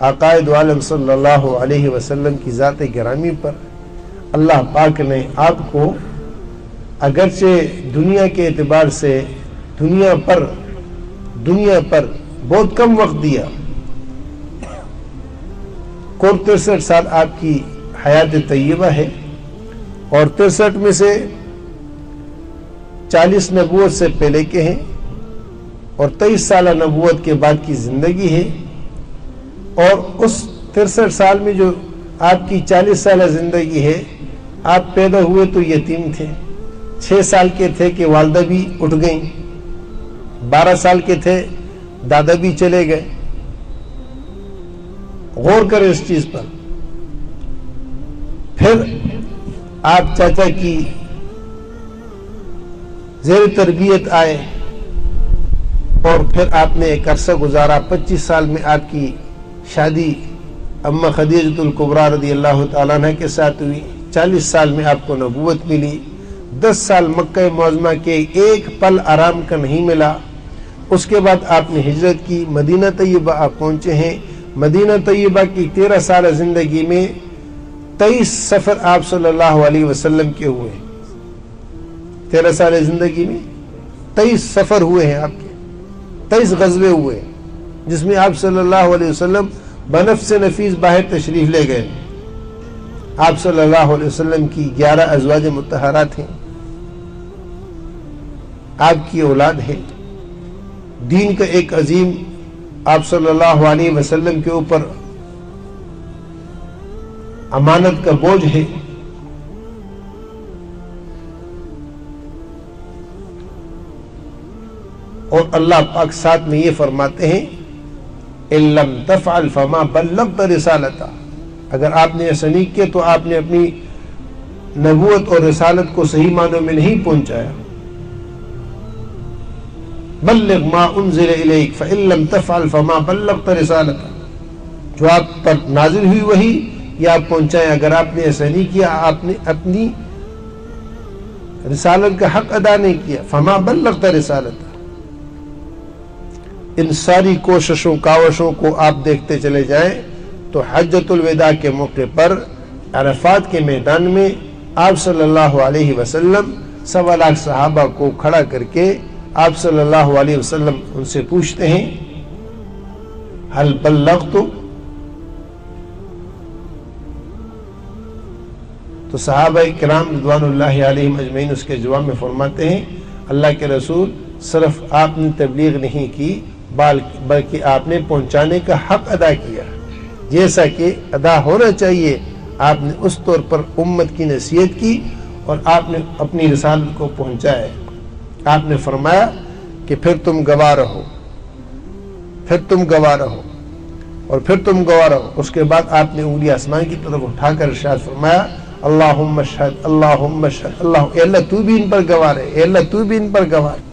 آقائد عالم صلی اللہ علیہ وسلم کی ذات گرامی پر اللہ پاک نے آپ کو اگرچہ دنیا کے اعتبار سے دنیا پر بہت کم وقت دیا، 63 سال آپ کی حیات طیبہ ہے، اور 63 میں سے 40 نبوت سے پہلے کے ہیں اور 23 سالہ نبوت کے بعد کی زندگی ہے، اور اس 63 سال میں جو آپ کی 40 سالہ زندگی ہے، آپ پیدا ہوئے تو یتیم تھے، 6 سال کے تھے کہ والدہ بھی اٹھ گئیں، 12 سال کے تھے دادا بھی چلے گئے۔ غور کریں اس چیز پر۔ پھر آپ چاچا کی زیر تربیت آئے، اور پھر آپ نے ایک عرصہ گزارا، 25 سال میں آپ کی شادی اما خدیجۃ الکبریٰ رضی اللہ تعالیٰ عنہ کے ساتھ ہوئی، 40 سال میں آپ کو نبوت ملی، 10 سال مکہ معظمہ کے ایک پل آرام کا نہیں ملا۔ اس کے بعد آپ نے ہجرت کی، مدینہ طیبہ آپ پہنچے ہیں۔ مدینہ طیبہ کی 13 سالہ زندگی میں 23 سفر آپ صلی اللہ علیہ وسلم کے ہوئے ہیں۔ 13 سالہ زندگی میں 23 سفر ہوئے ہیں آپ کے، 23 غزوے ہوئے ہیں، جس میں آپ صلی اللہ علیہ وسلم بنفس نفیس باہر تشریف لے گئے۔ آپ صلی اللہ علیہ وسلم کی 11 ازواج مطہرات ہیں، آپ کی اولاد ہے، دین کا ایک عظیم آپ صلی اللہ علیہ وسلم کے اوپر امانت کا بوجھ ہے۔ اور اللہ پاک ساتھ میں یہ فرماتے ہیں إِن لَمْ تَفْعَلْ فَمَا بَلَّغْتَ رِسَالَتَهُ، اگر آپ نے ایسا نہیں کیا تو آپ نے اپنی نبوت اور رسالت کو صحیح معنوں میں نہیں پہنچایا۔ بلغ ما انزل الیک فإن لم تفعل فما بلغت رسالتہ، جو آپ پر نازل ہوئی وہی یہ آپ پہنچائیں، اگر آپ نے ایسا نہیں کیا آپ نے اپنی رسالت کا حق ادا نہیں کیا۔ فما بلغت رسالتہ، ان ساری کوششوں کاوشوں کو آپ دیکھتے چلے جائیں تو حجۃ الوداع کے موقع پر عرفات کے میدان میں آپ صلی اللہ علیہ وسلم 1.25 لاکھ صحابہ کو کھڑا کر کے آپ صلی اللہ علیہ وسلم ان سے پوچھتے ہیں حل بلغت، تو صحابہ کرام رضوان اللہ علیہم اجمعین اس کے جواب میں فرماتے ہیں اللہ کے رسول، صرف آپ نے تبلیغ نہیں کی بلکہ آپ نے پہنچانے کا حق ادا کیا، جیسا کہ ادا ہونا چاہیے۔ آپ نے اس طور پر امت کی نصیحت کی اور آپ نے اپنی رسالت کو پہنچایا۔ آپ نے فرمایا کہ پھر تم گواہ رہو، پھر تم گواہ رہو، اور پھر تم گواہ رہو۔ اس کے بعد آپ نے انگلی آسمان کی طرف اٹھا کر ارشاد فرمایا اللہم اشہد اللہم اشہد، اے اللہ تو بھی ان پر گواہ رہے، اے اللہ تو بھی ان پر گواہ رہے۔